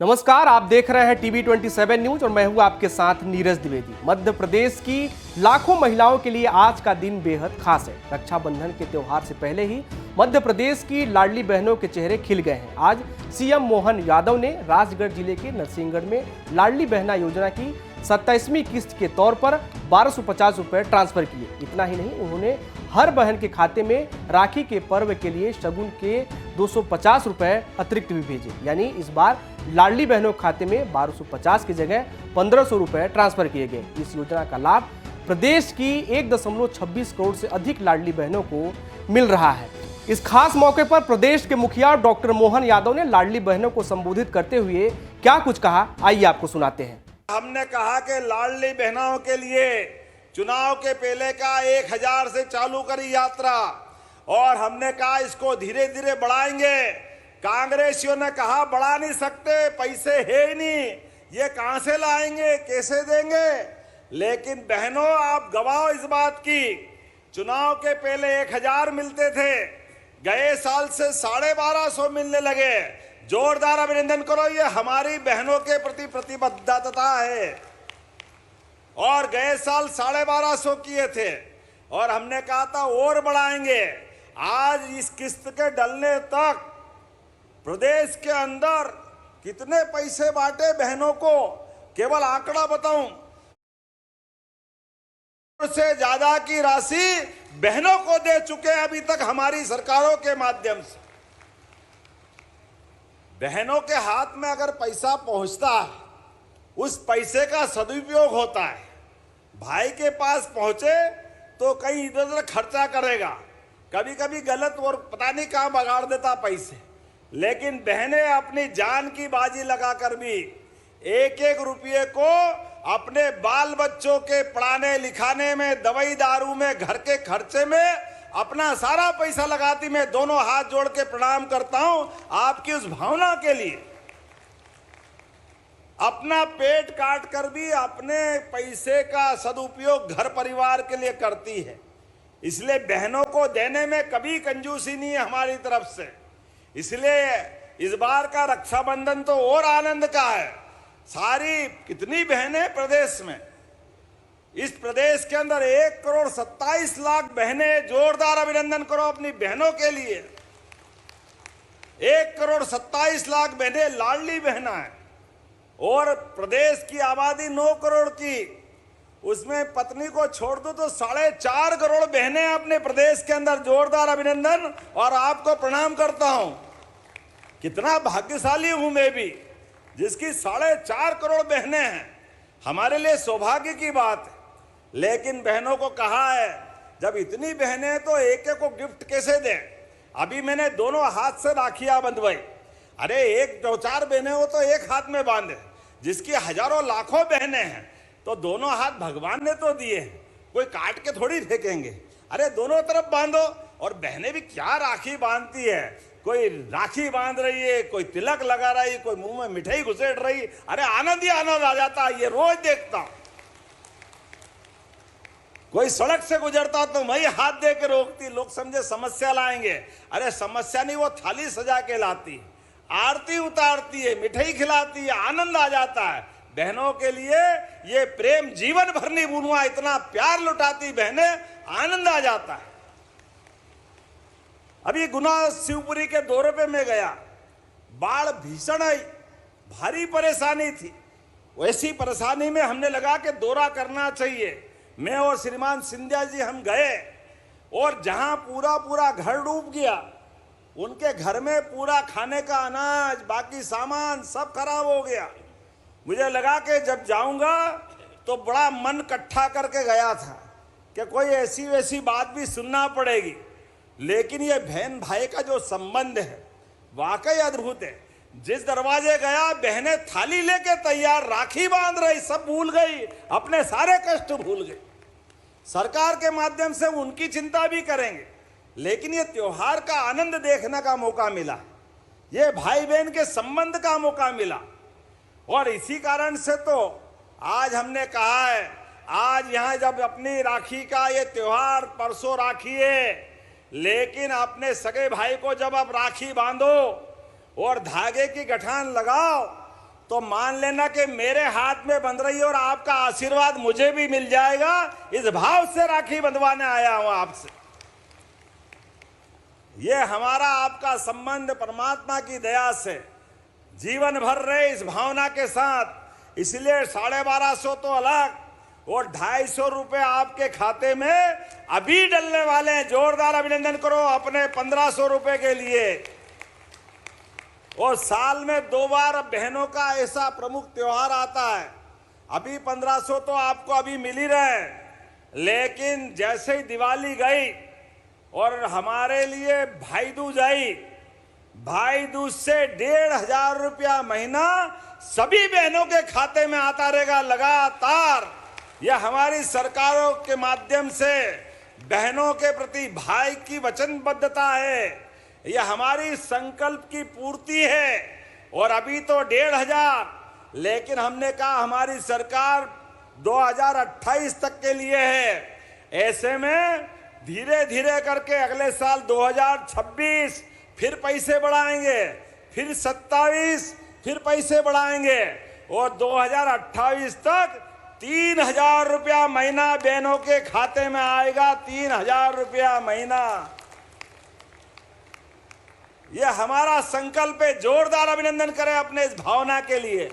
नमस्कार, आप देख रहे हैं टीवी 27 न्यूज और मैं हूं आपके साथ नीरज द्विवेदी। मध्य प्रदेश की लाखों महिलाओं के लिए आज का दिन बेहद खास है। रक्षाबंधन के त्योहार से पहले ही मध्य प्रदेश की लाडली बहनों के चेहरे खिल गए हैं। आज सीएम मोहन यादव ने राजगढ़ जिले के नरसिंहगढ़ में लाडली बहना योजना की 27वीं किस्त के तौर पर 1250 रुपए ट्रांसफर किए। इतना ही नहीं, उन्होंने हर बहन के खाते में राखी के पर्व के लिए शगुन के 250 रुपए अतिरिक्त भी भेजे। यानी इस बार लाडली बहनों के खाते में 1250 की जगह 1500 रुपए ट्रांसफर किए गए। इस योजना का लाभ प्रदेश की 1.26 करोड़ से अधिक लाडली बहनों को मिल रहा है। इस खास मौके पर प्रदेश के मुखिया डॉक्टर मोहन यादव ने लाडली बहनों को संबोधित करते हुए क्या कुछ कहा, आइए आपको सुनाते हैं। हमने कहा कि लाडली बहनों के लिए चुनाव के पहले का 1000 से चालू करी यात्रा और हमने कहा इसको धीरे धीरे बढ़ाएंगे। कांग्रेसियों ने कहा बढ़ा नहीं सकते, पैसे है ही नहीं, ये कहां से लाएंगे, कैसे देंगे। लेकिन बहनों, आप गवाह इस बात की, चुनाव के पहले 1000 मिलते थे, गए साल से 1250 मिलने लगे। जोरदार अभिनंदन करो, ये हमारी बहनों के प्रति प्रतिबद्धता है। और गए साल 1250 किए थे और हमने कहा था और बढ़ाएंगे। आज इस किस्त के डलने तक प्रदेश के अंदर कितने पैसे बांटे बहनों को, केवल आंकड़ा बताऊं, से ज्यादा की राशि बहनों को दे चुके हैं अभी तक हमारी सरकारों के माध्यम से। बहनों के हाथ में अगर पैसा पहुंचता है, उस पैसे का सदुपयोग होता है। भाई के पास पहुंचे तो कहीं इधर उधर खर्चा करेगा, कभी कभी गलत और पता नहीं कहां बगाड़ देता पैसे। लेकिन बहनें अपनी जान की बाजी लगाकर भी एक एक रुपये को अपने बाल बच्चों के पढ़ाने लिखाने में, दवाई दारू में, घर के खर्चे में अपना सारा पैसा लगाती। मैं दोनों हाथ जोड़ के प्रणाम करता हूं आपकी उस भावना के लिए। अपना पेट काट कर भी अपने पैसे का सदुपयोग घर परिवार के लिए करती है। इसलिए बहनों को देने में कभी कंजूसी नहीं है हमारी तरफ से। इसलिए इस बार का रक्षाबंधन तो और आनंद का है। सारी कितनी बहनें प्रदेश में, इस प्रदेश के अंदर 1,27,00,000 बहनें, जोरदार अभिनंदन करो अपनी बहनों के लिए। 1,27,00,000 बहनें लाडली बहना है और प्रदेश की आबादी 9 करोड़ की, उसमें पत्नी को छोड़ दो तो 4.5 करोड़ बहनें अपने प्रदेश के अंदर। जोरदार अभिनंदन और आपको प्रणाम करता हूं। कितना भाग्यशाली हूं मैं भी, जिसकी 4.5 करोड़ बहनें हैं। हमारे लिए सौभाग्य की बात है। लेकिन बहनों को कहा है, जब इतनी बहनें हैं तो एक एक को गिफ्ट कैसे दें। अभी मैंने दोनों हाथ से राखियां बंधवाई। अरे एक 2-4 बहनें हो तो एक हाथ में बांधे, जिसकी हजारों लाखों बहनें हैं तो दोनों हाथ भगवान ने तो दिए हैं, कोई काट के थोड़ी फेंकेंगे। अरे दोनों तरफ बांधो। और बहनें भी क्या राखी बांधती है, कोई राखी बांध रही है, कोई तिलक लगा रही, कोई मुंह में मिठाई घुसेड़ रही। अरे आनंद ही आनंद आ जाता है। ये रोज देखता हूं। कोई सड़क से गुजरता तो मैं हाथ दे के रोकती, लोग समझे समस्या लाएंगे। अरे समस्या नहीं, वो थाली सजा के लाती, आरती उतारती है, मिठाई खिलाती है, आनंद आ जाता है। बहनों के लिए ये प्रेम जीवन भर नहीं भूलूंगा, इतना प्यार लुटाती बहनें, आनंद आ जाता है। अभी गुना शिवपुरी के दौरे पे मैं गया, बाढ़ भीषण आई, भारी परेशानी थी। वैसी परेशानी में हमने लगा कि दौरा करना चाहिए। मैं और श्रीमान सिंधिया जी हम गए और जहां पूरा घर डूब गया, उनके घर में पूरा खाने का अनाज, बाकी सामान सब खराब हो गया। मुझे लगा कि जब जाऊंगा तो बड़ा मन इकट्ठा करके गया था कि कोई ऐसी वैसी बात भी सुनना पड़ेगी। लेकिन ये बहन भाई का जो संबंध है वाकई अद्भुत है। जिस दरवाजे गया, बहनें थाली लेके तैयार, राखी बांध रही, सब भूल गई, अपने सारे कष्ट भूल गई। सरकार के माध्यम से उनकी चिंता भी करेंगे, लेकिन ये त्योहार का आनंद देखने का मौका मिला, ये भाई बहन के संबंध का मौका मिला। और इसी कारण से तो आज हमने कहा है, आज यहां जब अपनी राखी का ये त्योहार, परसों राखी है, लेकिन अपने सगे भाई को जब आप राखी बांधो और धागे की गठान लगाओ तो मान लेना कि मेरे हाथ में बंध रही है और आपका आशीर्वाद मुझे भी मिल जाएगा। इस भाव से राखी बंधवाने आया हूं आपसे। ये हमारा आपका संबंध परमात्मा की दया से जीवन भर रहे इस भावना के साथ। इसलिए 1250 तो अलग और 250 रुपए आपके खाते में अभी डलने वाले हैं। जोरदार अभिनंदन करो अपने 1500 रुपए के लिए। और साल में 2 बार बहनों का ऐसा प्रमुख त्योहार आता है। अभी 1500 तो आपको अभी मिल ही रहे हैं, लेकिन जैसे ही दिवाली गई और हमारे लिए भाई दूज आई, भाई दूज से 1500 रुपया महीना सभी बहनों के खाते में आता रहेगा लगातार। यह हमारी सरकारों के माध्यम से बहनों के प्रति भाई की वचनबद्धता है। यह हमारी संकल्प की पूर्ति है। और अभी तो 1500, लेकिन हमने कहा हमारी सरकार 2028 तक के लिए है। ऐसे में धीरे धीरे करके अगले साल 2026 फिर पैसे बढ़ाएंगे, फिर 27 फिर पैसे बढ़ाएंगे और 2028 तक 3000 रुपया महीना बहनों के खाते में आएगा। 3000 रुपया महीना, यह हमारा संकल्प है। जोरदार अभिनंदन करें अपने इस भावना के लिए।